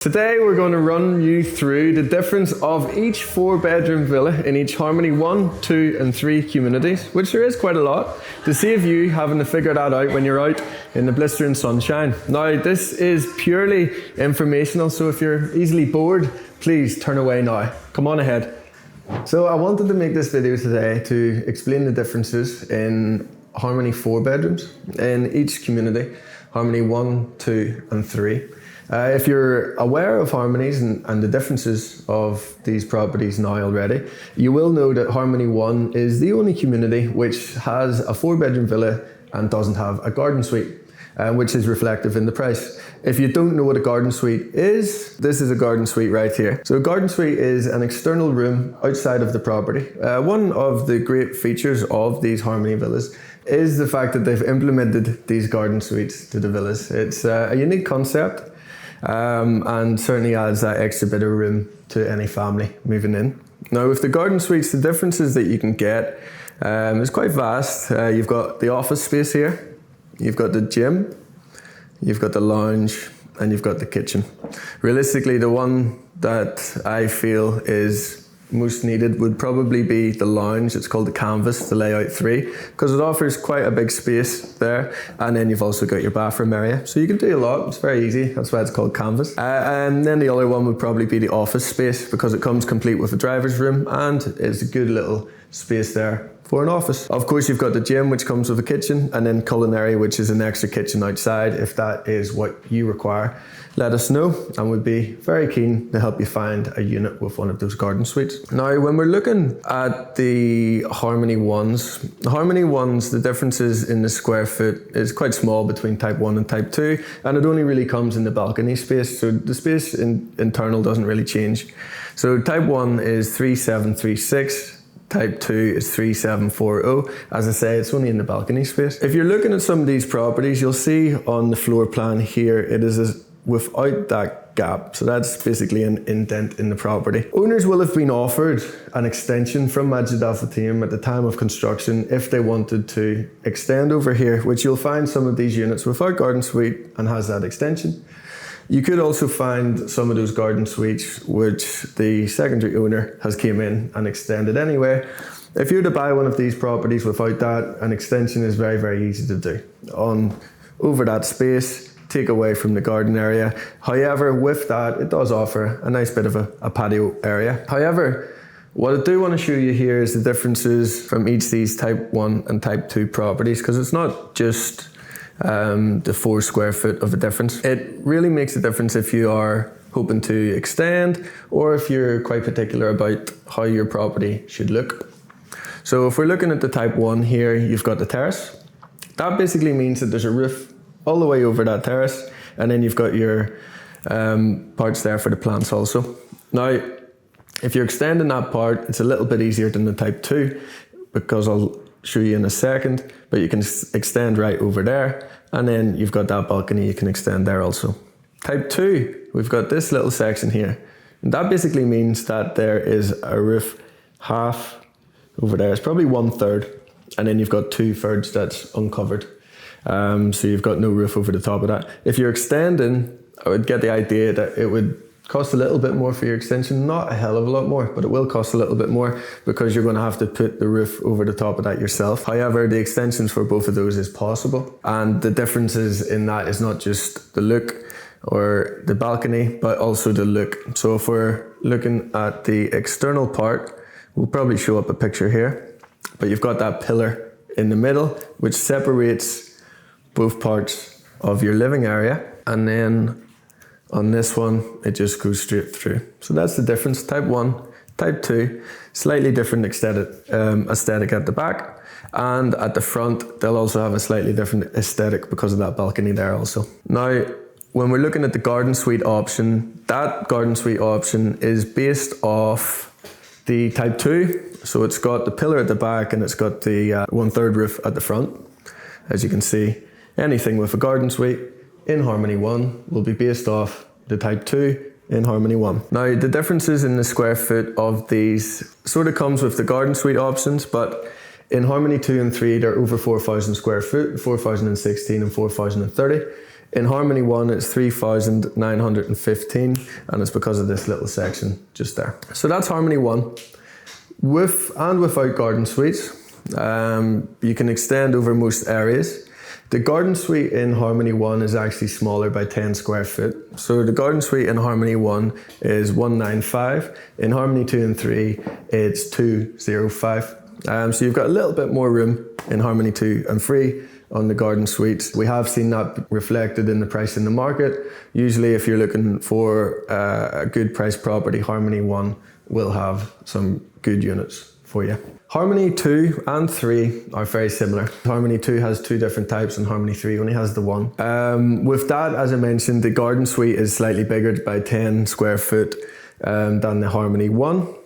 Today we're going to run you through the difference of each 4-bedroom villa in each Harmony 1, 2 and 3 communities, which there is quite a lot, to save you having to figure that out when you're out in the blistering sunshine. Now this is purely informational, so if you're easily bored, please turn away now. Come on ahead. So I wanted to make this video today to explain the differences in Harmony 4 bedrooms in each community, Harmony 1, 2 and 3. If you're aware of Harmonies and the differences of these properties now already, you will know that Harmony 1 is the only community which has a 4-bedroom villa and doesn't have a garden suite, which is reflective in the price. If you don't know what a garden suite is, this is a garden suite right here. So a garden suite is an external room outside of the property. One of the great features of these Harmony villas is the fact that they've implemented these garden suites to the villas. It's a unique concept. And certainly adds that extra bit of room to any family moving in. Now with the garden suites, the differences that you can get is quite vast. You've got the office space here, you've got the gym, you've got the lounge, and you've got the kitchen. Realistically, the one that I feel is most needed would probably be the lounge. It's called the canvas, the layout 3, because it offers quite a big space there, and then you've also got your bathroom area, so you can do a lot. It's very easy, that's why it's called canvas. And then the other one would probably be the office space, because it comes complete with a driver's room and it's a good little space there for an office. Of course, you've got the gym, which comes with a kitchen, and then culinary, which is an extra kitchen outside. If that is what you require, let us know, and we'd be very keen to help you find a unit with one of those garden suites. Now, when we're looking at the Harmony 1s, the differences in the square foot is quite small between type 1 and type 2, and it only really comes in the balcony space, so the space internal doesn't really change. So type 1 is 3736, Type 2 is 3740. As I say, it's only in the balcony space. If you're looking at some of these properties, you'll see on the floor plan here, it is without that gap. So that's basically an indent in the property. Owners will have been offered an extension from Majid Al Fatim at the time of construction if they wanted to extend over here, which you'll find some of these units without garden suite and has that extension. You could also find some of those garden suites which the secondary owner has came in and extended anyway. If you were to buy one of these properties without that, an extension is very, very easy to do. Over that space, take away from the garden area. However, with that, it does offer a nice bit of a patio area. However, what I do want to show you here is the differences from each of these type 1 and type 2 properties, because it's not just the 4 square foot of a difference. It really makes a difference if you are hoping to extend or if you're quite particular about how your property should look. So if we're looking at the type 1 here, you've got the terrace. That basically means that there's a roof all the way over that terrace, and then you've got your parts there for the plants also. Now, if you're extending that part, it's a little bit easier than the type 2, because I'll show you in a second, but you can extend right over there, and then you've got that balcony you can extend there also. Type 2, we've got this little section here, and that basically means that there is a roof half over there. It's probably 1/3, and then you've got 2/3 that's uncovered, so you've got no roof over the top of that. If you're extending, I would get the idea that it would cost a little bit more for your extension, not a hell of a lot more, but it will cost a little bit more because you're going to have to put the roof over the top of that yourself. However, the extensions for both of those is possible, and the differences in that is not just the look or the balcony, but also the look. So if we're looking at the external part, we'll probably show up a picture here, but you've got that pillar in the middle which separates both parts of your living area, and then on this one, it just goes straight through. So that's the difference. Type 1, Type 2, slightly different aesthetic at the back. And at the front, they'll also have a slightly different aesthetic because of that balcony there also. Now, when we're looking at the garden suite option, that garden suite option is based off the Type 2. So it's got the pillar at the back and it's got the 1/3 roof at the front. As you can see, anything with a garden suite in Harmony 1 will be based off the Type 2 in Harmony 1. Now, the differences in the square foot of these sort of comes with the garden suite options, but in Harmony 2 and 3, they're over 4,000 square foot, 4,016 and 4,030. In Harmony 1, it's 3,915, and it's because of this little section just there. So that's Harmony 1. With and without garden suites, you can extend over most areas. The garden suite in Harmony 1 is actually smaller by 10 square foot. So the garden suite in Harmony 1 is 195. In Harmony 2 and 3, it's 205. So you've got a little bit more room in Harmony 2 and 3 on the garden suites. We have seen that reflected in the price in the market. Usually if you're looking for a good price property, Harmony 1 will have some good units for you. Harmony 2 and 3 are very similar. Harmony 2 has 2 different types and Harmony 3 only has the one. With that, as I mentioned, the garden suite is slightly bigger by 10 square foot than the Harmony 1.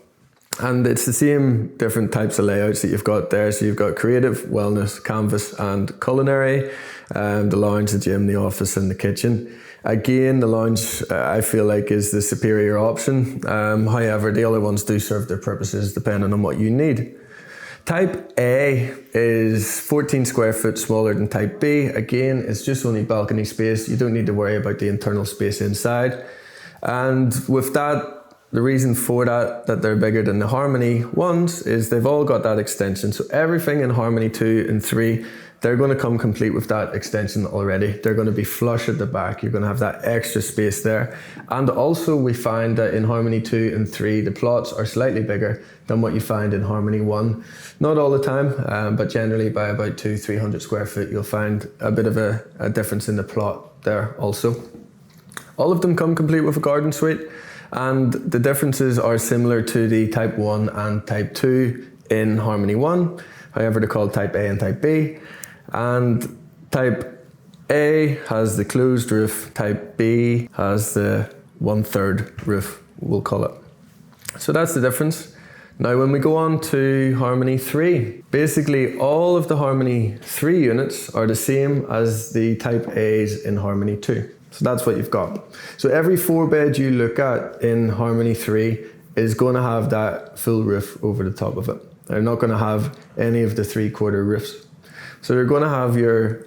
And it's the same different types of layouts that you've got there. So you've got creative, wellness, canvas and culinary, the lounge, the gym, the office and the kitchen. Again, the lounge I feel like is the superior option. However, the other ones do serve their purposes depending on what you need. Type A is 14 square foot smaller than Type B. Again, it's just only balcony space. You don't need to worry about the internal space inside. And with that, the reason for that they're bigger than the Harmony ones is they've all got that extension. So everything in Harmony 2 and 3, they're going to come complete with that extension already. They're going to be flush at the back. You're going to have that extra space there. And also we find that in Harmony 2 and 3, the plots are slightly bigger than what you find in Harmony 1. Not all the time, but generally by about 200-300 square foot, you'll find a bit of a difference in the plot there also. All of them come complete with a garden suite. And the differences are similar to the Type 1 and Type 2 in Harmony 1. However, they're called Type A and Type B. And Type A has the closed roof. Type B has the 1/3 roof, we'll call it. So that's the difference. Now when we go on to Harmony 3, basically all of the Harmony 3 units are the same as the Type A's in Harmony 2. So that's what you've got. So every 4-bed you look at in Harmony 3 is going to have that full roof over the top of it. They're not going to have any of the 3/4 roofs. So they're going to have your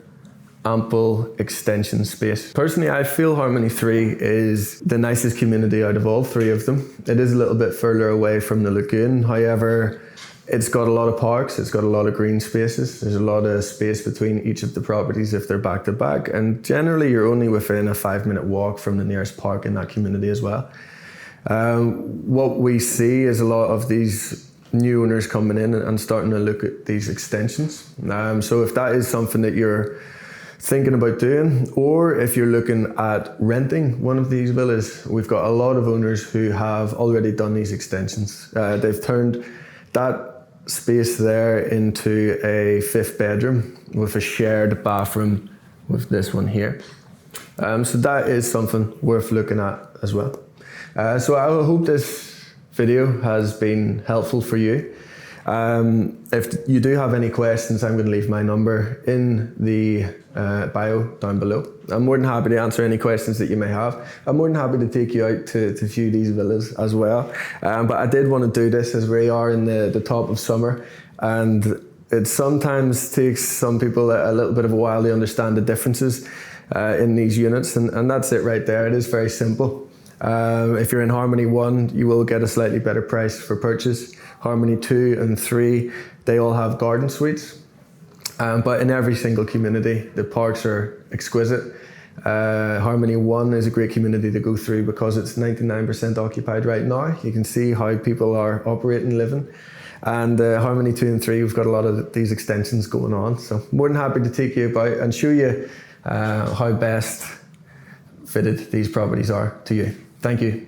ample extension space. Personally, I feel Harmony 3 is the nicest community out of all 3 of them. It is a little bit further away from the lagoon. However, it's got a lot of parks, it's got a lot of green spaces, there's a lot of space between each of the properties if they're back to back, and generally you're only within a 5-minute walk from the nearest park in that community as well. What we see is a lot of these new owners coming in and starting to look at these extensions. So if that is something that you're thinking about doing, or if you're looking at renting one of these villas, we've got a lot of owners who have already done these extensions. They've turned that space there into a 5th bedroom with a shared bathroom with this one here. So that is something worth looking at as well. So I hope this video has been helpful for you. If you do have any questions, I'm going to leave my number in the bio down below. I'm more than happy to answer any questions that you may have. I'm more than happy to take you out to view these villas as well. But I did want to do this as we are in the top of summer, and it sometimes takes some people a little bit of a while to understand the differences in these units, and that's it right there. It is very simple. If you're in Harmony 1, you will get a slightly better price for purchase. Harmony 2 and 3, they all have garden suites. But in every single community, the parks are exquisite. Harmony 1 is a great community to go through because it's 99% occupied right now. You can see how people are operating, living. And Harmony 2 and 3, we've got a lot of these extensions going on. So more than happy to take you about and show you how best fitted these properties are to you. Thank you.